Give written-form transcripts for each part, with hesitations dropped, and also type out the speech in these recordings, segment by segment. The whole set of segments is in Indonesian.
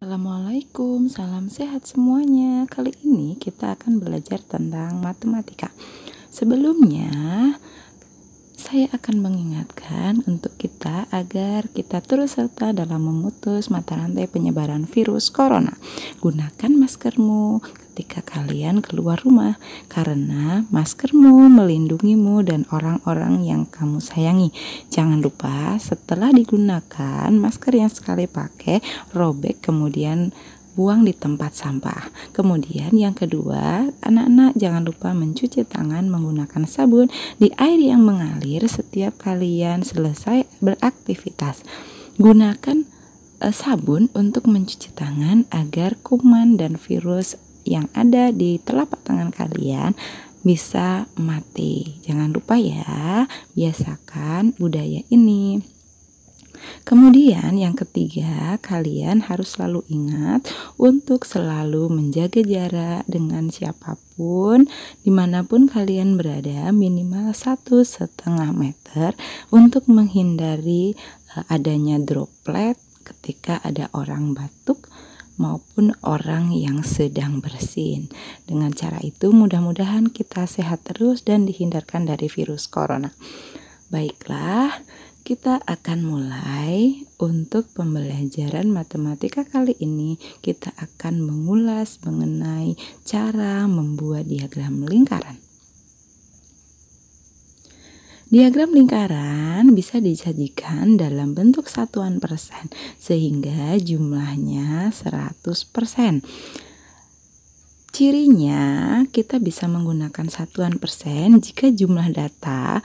Assalamualaikum, salam sehat semuanya. Kali ini kita akan belajar tentang matematika. Sebelumnya, saya akan mengingatkan untuk kita agar kita terus serta dalam memutus mata rantai penyebaran virus corona. Gunakan maskermu ketika kalian keluar rumah, karena maskermu melindungimu dan orang-orang yang kamu sayangi. Jangan lupa setelah digunakan masker yang sekali pakai, robek kemudian buang di tempat sampah. Kemudian yang kedua, anak-anak jangan lupa mencuci tangan menggunakan sabun di air yang mengalir setiap kalian selesai beraktivitas. Gunakan sabun untuk mencuci tangan agar kuman dan virus yang ada di telapak tangan kalian bisa mati. Jangan lupa ya, biasakan budaya ini. Kemudian yang ketiga, kalian harus selalu ingat untuk selalu menjaga jarak dengan siapapun, dimanapun kalian berada, minimal 1,5 meter untuk menghindari adanya droplet ketika ada orang batuk maupun orang yang sedang bersin. Dengan cara itu mudah-mudahan kita sehat terus dan dihindarkan dari virus corona. Baiklah, kita akan mulai. Untuk pembelajaran matematika kali ini, kita akan mengulas mengenai cara membuat diagram lingkaran. Diagram lingkaran bisa disajikan dalam bentuk satuan persen, sehingga jumlahnya 100%. Cirinya, kita bisa menggunakan satuan persen jika jumlah data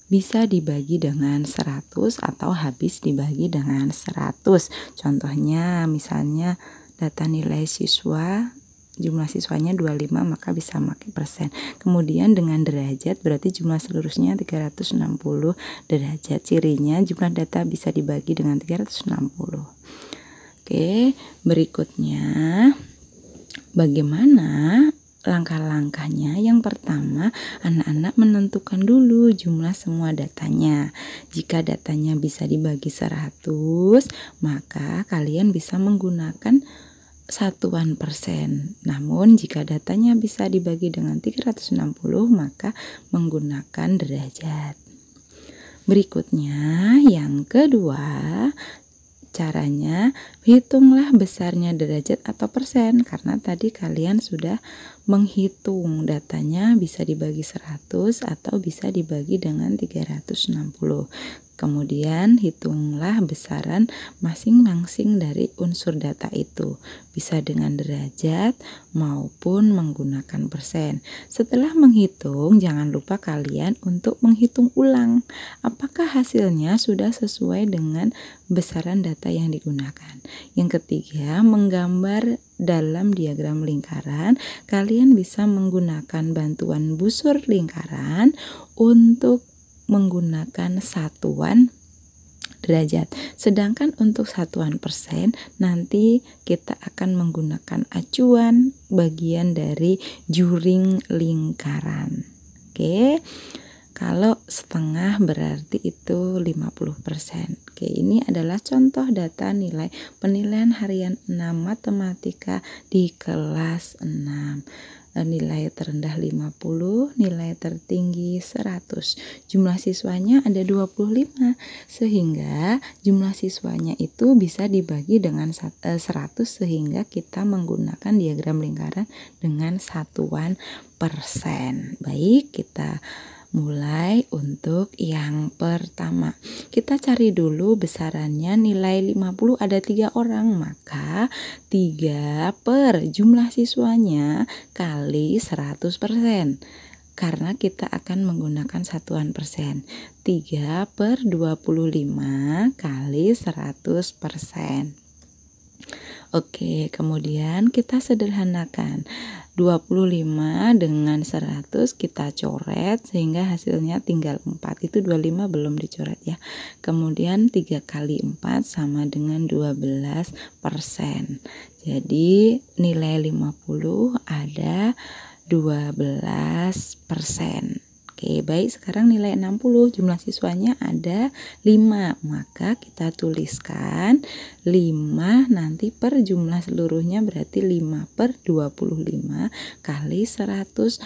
bisa dibagi dengan 100 atau habis dibagi dengan 100. Contohnya misalnya data nilai siswa, jumlah siswanya 25, maka bisa pakai persen. Kemudian dengan derajat berarti jumlah seluruhnya 360 derajat. Cirinya jumlah data bisa dibagi dengan 360. Oke, berikutnya bagaimana langkah-langkahnya? Yang pertama, anak-anak menentukan dulu jumlah semua datanya. Jika datanya bisa dibagi 100, maka kalian bisa menggunakan satuan persen. Namun jika datanya bisa dibagi dengan 360, maka menggunakan derajat. Berikutnya, yang kedua, caranya hitunglah besarnya derajat atau persen, karena tadi kalian sudah menghitung datanya bisa dibagi 100 atau bisa dibagi dengan 360. Kemudian hitunglah besaran masing-masing dari unsur data itu, bisa dengan derajat maupun menggunakan persen. Setelah menghitung, jangan lupa kalian untuk menghitung ulang apakah hasilnya sudah sesuai dengan besaran data yang digunakan. Yang ketiga, menggambar dalam diagram lingkaran. Kalian bisa menggunakan bantuan busur lingkaran untuk menggunakan satuan derajat. Sedangkan untuk satuan persen, nanti kita akan menggunakan acuan bagian dari juring lingkaran. Oke. Kalau setengah berarti itu 50%. Oke, ini adalah contoh data nilai penilaian harian 6 matematika di kelas 6. Nilai terendah 50, nilai tertinggi 100. Jumlah siswanya ada 25, sehingga jumlah siswanya itu bisa dibagi dengan 100, sehingga kita menggunakan diagram lingkaran dengan satuan persen. Baik, kita mulai untuk yang pertama. Kita cari dulu besarannya. Nilai 50 ada 3 orang, maka 3 per jumlah siswanya kali 100%. Karena kita akan menggunakan satuan persen. 3 per 25 kali 100%. Oke, kemudian kita sederhanakan. 25 dengan 100 kita coret sehingga hasilnya tinggal 4. Itu 25 belum dicoret ya. Kemudian 3 kali 4 sama dengan 12%. Jadi nilai 50 ada 12%. Oke, baik, sekarang nilai 60, jumlah siswanya ada 5, maka kita tuliskan 5 nanti per jumlah seluruhnya berarti 5 per 25 kali 100%.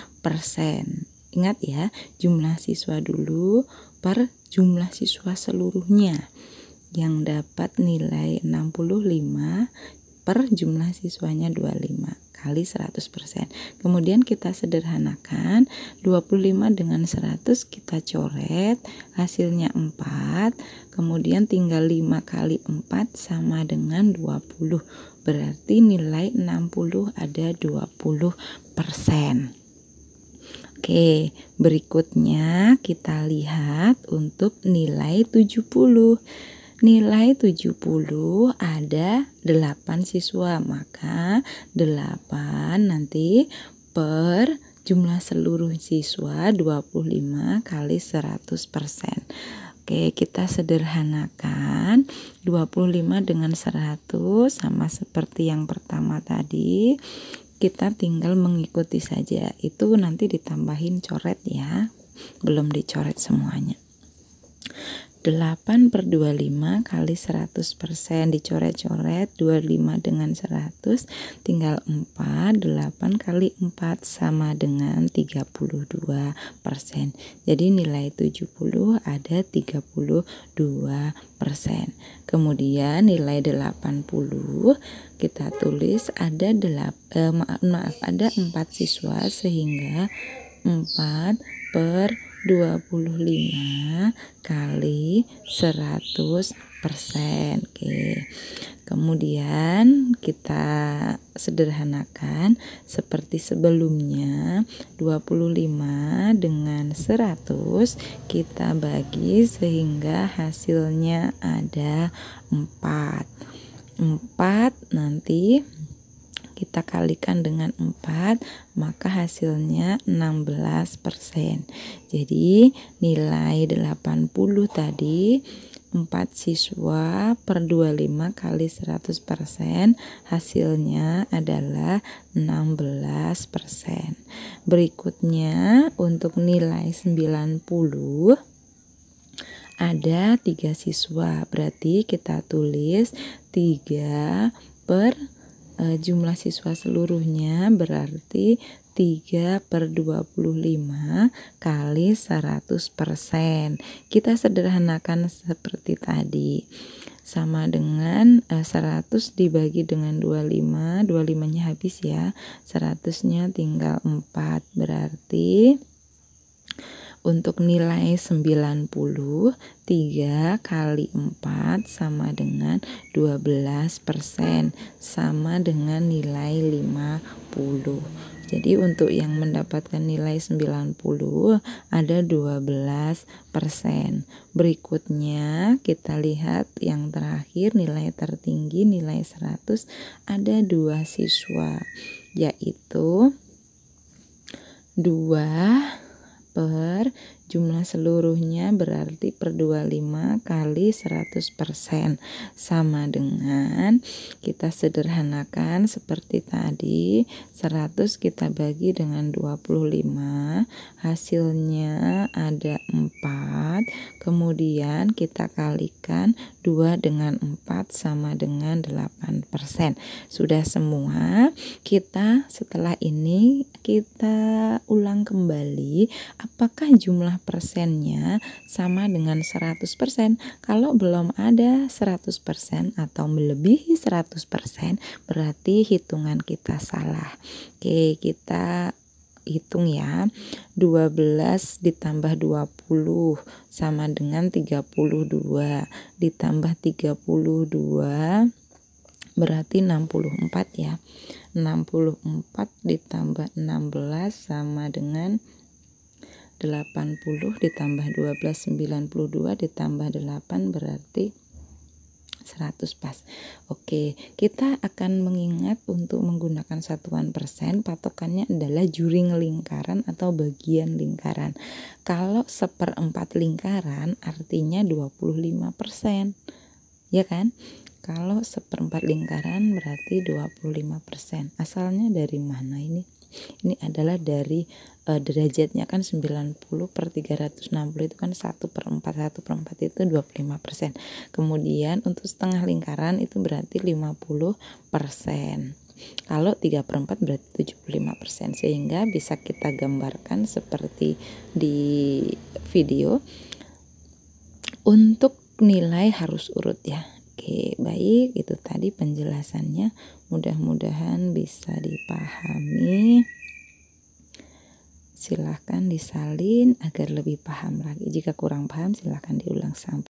Ingat ya, jumlah siswa dulu per jumlah siswa seluruhnya. Yang dapat nilai 65 per jumlah siswanya 25 kali 100%. Kemudian kita sederhanakan, 25 dengan 100 kita coret, hasilnya 4, kemudian tinggal 5 kali 4 sama dengan 20, berarti nilai 60 ada 20%. Oke, berikutnya kita lihat untuk nilai 70. Nilai 70 ada 8 siswa, maka 8 nanti per jumlah seluruh siswa 25 kali 100%. Oke, kita sederhanakan, 25 dengan 100 sama seperti yang pertama tadi. Kita tinggal mengikuti saja, itu nanti ditambahin coret ya, belum dicoret semuanya. 8 per 25 kali 100%, dicoret-coret, 25 dengan 100 tinggal 4, 8 kali 4 sama dengan 32%. Jadi nilai 70 ada 32%. Kemudian nilai 80 kita tulis ada ada 4 siswa, sehingga 4 per 25 kali 100%. Oke. Kemudian kita sederhanakan seperti sebelumnya, 25 dengan 100 kita bagi sehingga hasilnya ada 4. 4 nanti kita kalikan dengan 4, maka hasilnya 16%. Jadi nilai 80 tadi 4 siswa per 25 kali 100%, hasilnya adalah 16%. Berikutnya untuk nilai 90 ada 3 siswa, berarti kita tulis 3 per jumlah siswa seluruhnya berarti 3 per 25 kali 100%. Kita sederhanakan seperti tadi, sama dengan 100 dibagi dengan 25, 25-nya habis ya, 100-nya tinggal 4, berarti untuk nilai 90, 3 kali 4 sama dengan 12%, sama dengan nilai 50. Jadi untuk yang mendapatkan nilai 90 ada 12%. Berikutnya kita lihat yang terakhir, nilai tertinggi nilai 100 ada 2 siswa, yaitu 2 per jumlah seluruhnya berarti per 25 kali 100%, sama dengan kita sederhanakan seperti tadi, 100 kita bagi dengan 25, hasilnya ada 4, kemudian kita kalikan 2 dengan 4 sama dengan 8%. Sudah semua, kita setelah ini kita ulang kembali apakah jumlah persennya sama dengan 100%. Kalau belum ada 100% atau melebihi 100%, berarti hitungan kita salah. Oke, kita hitung ya. 12 ditambah 20 sama dengan 32, ditambah 32 berarti 64 ya. 64 ditambah 16 sama dengan 80, ditambah 12 92, ditambah 8 berarti 100 pas. Oke, kita akan mengingat untuk menggunakan satuan persen, patokannya adalah juring lingkaran atau bagian lingkaran. Kalau 1/4 lingkaran artinya 25%, ya kan? Kalau 1/4 lingkaran berarti 25%. Asalnya dari mana ini? Ini adalah dari derajatnya kan 90 per 360 itu kan 1/4, 1/4 itu 25%. Kemudian untuk setengah lingkaran itu berarti 50%. Kalau 3/4 berarti 75%, sehingga bisa kita gambarkan seperti di video. Untuk nilai harus urut ya. Oke, baik, itu tadi penjelasannya. Mudah-mudahan bisa dipahami. Silahkan disalin agar lebih paham lagi. Jika kurang paham silahkan diulang sampai